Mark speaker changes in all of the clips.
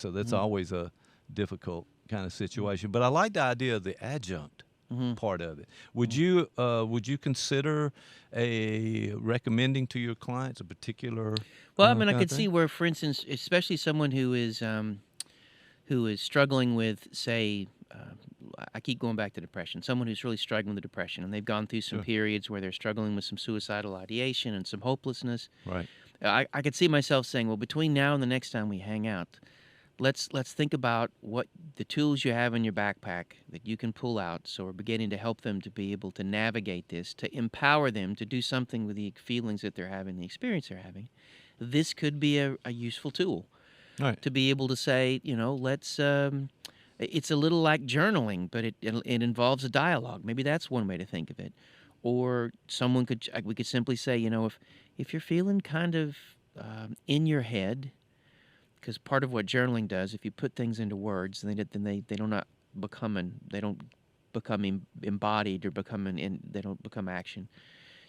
Speaker 1: So that's always a difficult kind of situation. But I like the idea of the adjunct part of it. Would you consider a recommending to your clients a particular
Speaker 2: Well, I mean, I
Speaker 1: kind of
Speaker 2: could see
Speaker 1: thing?
Speaker 2: where, for instance, especially someone who is struggling with, say, I keep going back to depression. Someone who's really struggling with depression, and they've gone through some
Speaker 1: Sure.
Speaker 2: periods where they're struggling with some suicidal ideation and some hopelessness.
Speaker 1: Right.
Speaker 2: I could see myself saying, well, between now and the next time we hang out, let's think about what the tools you have in your backpack that you can pull out. So we're beginning to help them to be able to navigate this, to empower them to do something with the feelings that they're having, the experience they're having. This could be a useful tool
Speaker 1: Right.
Speaker 2: to be able to say, let's. It's a little like journaling, but it involves a dialogue. Maybe that's one way to think of it. Or we could simply say, if you're feeling kind of in your head, because part of what journaling does, if you put things into words, they don't become embodied or they don't become action.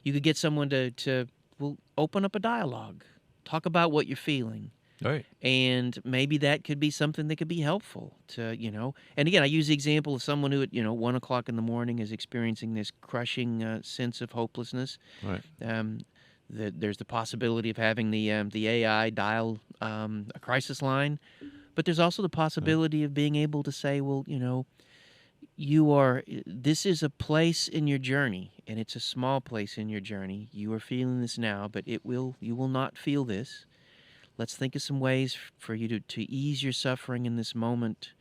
Speaker 2: You could get someone to well open up a dialogue, talk about what you're feeling,
Speaker 1: Right.
Speaker 2: and maybe that could be something that could be helpful to. And again, I use the example of someone who at 1 o'clock in the morning is experiencing this crushing sense of hopelessness.
Speaker 1: Right.
Speaker 2: um, there's the possibility of having the AI dial a crisis line, but there's also the
Speaker 1: Right.
Speaker 2: possibility of being able to say, well, this is a place in your journey, and it's a small place in your journey. You are feeling this now, but you will not feel this. Let's think of some ways for you to ease your suffering in this moment.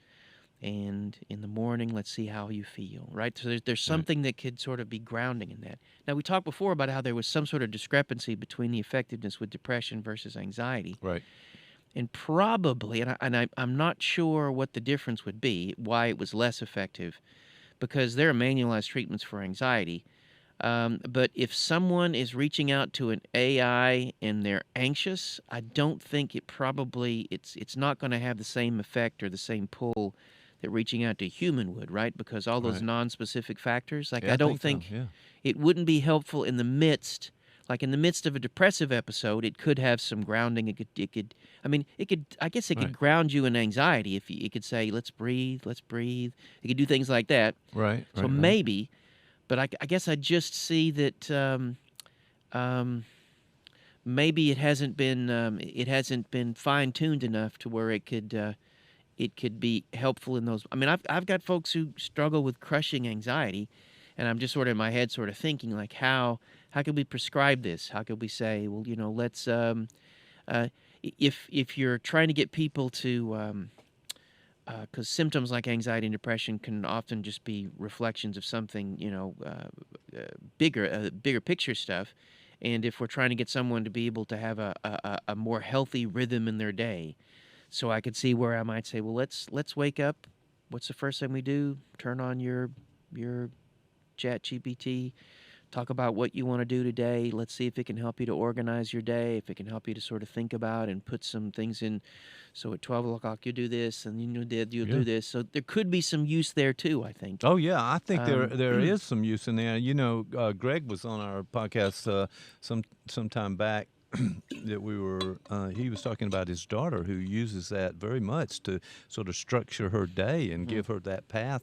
Speaker 2: And in the morning, let's see how you feel, right? So there's
Speaker 1: Right.
Speaker 2: something that could sort of be grounding in that. Now, we talked before about how there was some sort of discrepancy between the effectiveness with depression versus anxiety.
Speaker 1: Right.
Speaker 2: And probably, I'm not sure what the difference would be, why it was less effective, because there are manualized treatments for anxiety. But if someone is reaching out to an AI and they're anxious, I don't think it's not going to have the same effect or the same pull that reaching out to a human would, right? Because all those
Speaker 1: Right.
Speaker 2: non-specific factors, like
Speaker 1: Yeah,
Speaker 2: I
Speaker 1: I
Speaker 2: don't
Speaker 1: think so.
Speaker 2: think
Speaker 1: Yeah.
Speaker 2: it wouldn't be helpful like in the midst of a depressive episode. It could have some grounding. I guess it could
Speaker 1: Right.
Speaker 2: ground you in anxiety if it could say, let's breathe, let's breathe. It could do things like that.
Speaker 1: Right.
Speaker 2: So
Speaker 1: Right. Right.
Speaker 2: maybe, but I guess I just see that um, maybe it hasn't been fine tuned enough to where it could be helpful in those. I mean, I've got folks who struggle with crushing anxiety, and I'm just sort of in my head, sort of thinking like, how could we prescribe this? How could we say, well, let's uh, if you're trying to get people to because symptoms like anxiety and depression can often just be reflections of something, bigger picture stuff. And if we're trying to get someone to be able to have a more healthy rhythm in their day, so I could see where I might say, well, let's wake up. What's the first thing we do? Turn on your Chat GPT. Talk about what you want to do today. Let's see if it can help you to organize your day, if it can help you to sort of think about and put some things in. So at 12 o'clock, you do this, and you'll
Speaker 1: Yeah.
Speaker 2: do this. So there could be some use there too, I think.
Speaker 1: Oh yeah, I think
Speaker 2: Um,
Speaker 1: there is some use in there. Greg was on our podcast some time back that we were. He was talking about his daughter who uses that very much to sort of structure her day and give her that path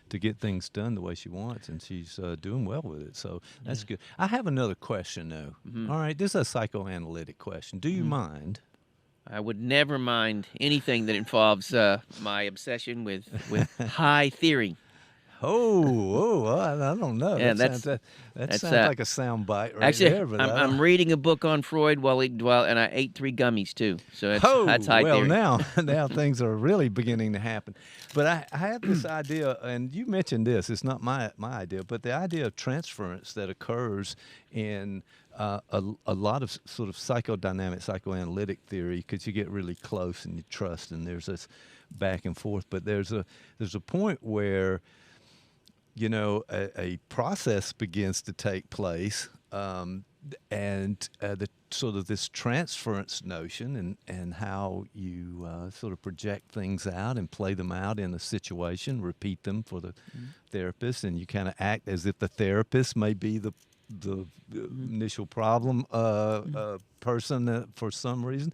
Speaker 1: to get things done the way she wants, and she's doing well with it. So that's
Speaker 2: yeah.
Speaker 1: good. I have another question though.
Speaker 2: hmm
Speaker 1: All right, this is a psychoanalytic question. Do you
Speaker 2: hmm
Speaker 1: mind?
Speaker 2: I would never mind anything that involves my obsession with high theory.
Speaker 1: I don't know.
Speaker 2: Yeah,
Speaker 1: That
Speaker 2: that's
Speaker 1: sounds like a sound bite right
Speaker 2: actually,
Speaker 1: there, but
Speaker 2: I'm
Speaker 1: I don't.
Speaker 2: I'm reading a book on Freud and I ate 3 gummies too. So that's
Speaker 1: Oh,
Speaker 2: high
Speaker 1: well,
Speaker 2: theory.
Speaker 1: now things are really beginning to happen. But I have this idea, and you mentioned this. It's not my idea, but the idea of transference that occurs in a lot of sort of psychodynamic, psychoanalytic theory, because you get really close and you trust, and there's this back and forth. But there's a point where a process begins to take place, and the sort of this transference notion and how you sort of project things out and play them out in a situation, repeat them for the therapist, and you kind of act as if the therapist may be the
Speaker 2: Mhm.
Speaker 1: initial problem person for some reason.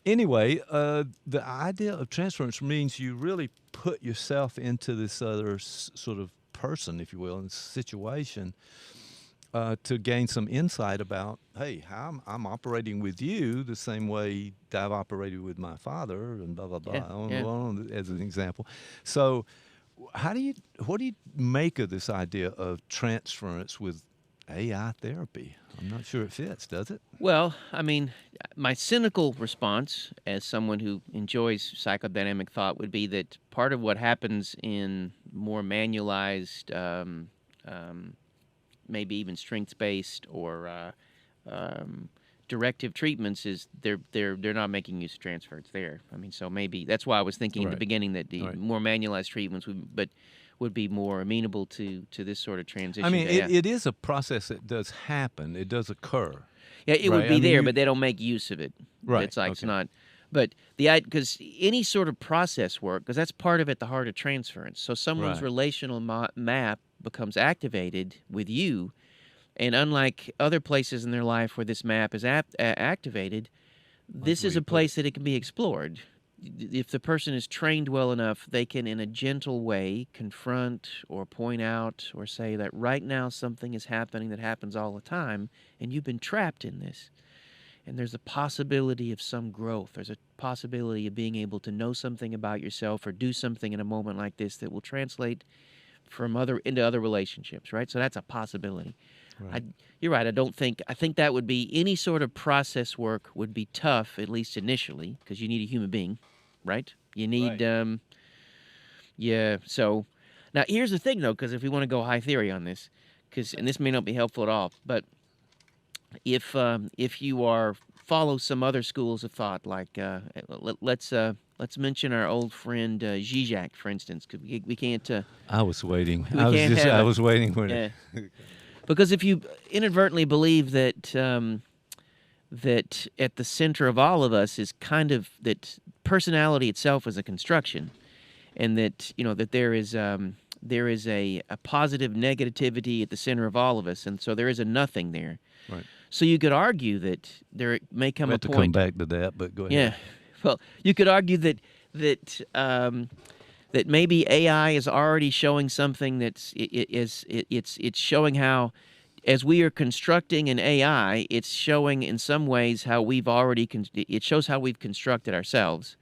Speaker 1: Anyway, the idea of transference means you really put yourself into this other sort of person, if you will, in situation to gain some insight about, hey, how I'm operating with you the same way I've operated with my father, and blah blah blah,
Speaker 2: Yeah, yeah.
Speaker 1: on, as an example. So, what do you make of this idea of transference with AI therapy? I'm not sure it fits, does it?
Speaker 2: Well, I mean, my cynical response as someone who enjoys psychodynamic thought would be that part of what happens in more manualized, maybe even strength-based or directive treatments is they're not making use of transfer. It's there. I mean, so maybe that's why I was thinking in the
Speaker 1: Right.
Speaker 2: beginning that the
Speaker 1: Right.
Speaker 2: more manualized treatments would be more amenable to this sort of
Speaker 1: I
Speaker 2: transition
Speaker 1: mean,
Speaker 2: to AI.
Speaker 1: it is a process that does happen. It does occur.
Speaker 2: Yeah, it would
Speaker 1: Right.
Speaker 2: be
Speaker 1: I mean,
Speaker 2: there, but they don't make use of it.
Speaker 1: Right,
Speaker 2: It's like it's
Speaker 1: okay.
Speaker 2: not. But because any sort of process work, because that's part of at the heart of transference. So someone's
Speaker 1: Right.
Speaker 2: relational map becomes activated with you, and unlike other places in their life where this map is activated,
Speaker 1: Like
Speaker 2: this
Speaker 1: the way
Speaker 2: is
Speaker 1: you
Speaker 2: a
Speaker 1: put it.
Speaker 2: place that it can be explored. If the person is trained well enough, they can, in a gentle way, confront or point out or say that right now something is happening that happens all the time, and you've been trapped in this. And there's a possibility of some growth. There's a possibility of being able to know something about yourself or do something in a moment like this that will translate from into other relationships, right? So that's a possibility.
Speaker 1: Right.
Speaker 2: You're right. I think that would be any sort of process work would be tough, at least initially, because you need a human being, right? You need,
Speaker 1: Right.
Speaker 2: yeah. So now here's the thing, though, because if we want to go high theory on this, and this may not be helpful at all, but if you are follow some other schools of thought, like let's mention our old friend Zizek, for instance, because we can't
Speaker 1: I was waiting.
Speaker 2: we can't have
Speaker 1: I
Speaker 2: a
Speaker 1: was waiting when
Speaker 2: yeah. Because if you inadvertently believe that at the center of all of us is kind of that personality itself is a construction, and that that there is a positive negativity at the center of all of us, and so there is a nothing there.
Speaker 1: Right.
Speaker 2: So you could argue that there may come
Speaker 1: We
Speaker 2: a
Speaker 1: have to come
Speaker 2: point.
Speaker 1: back to that, but go ahead.
Speaker 2: Yeah, well, you could argue that maybe AI is already showing something it's showing how, as we are constructing an AI, it's showing in some ways how we've already it shows how we've constructed ourselves,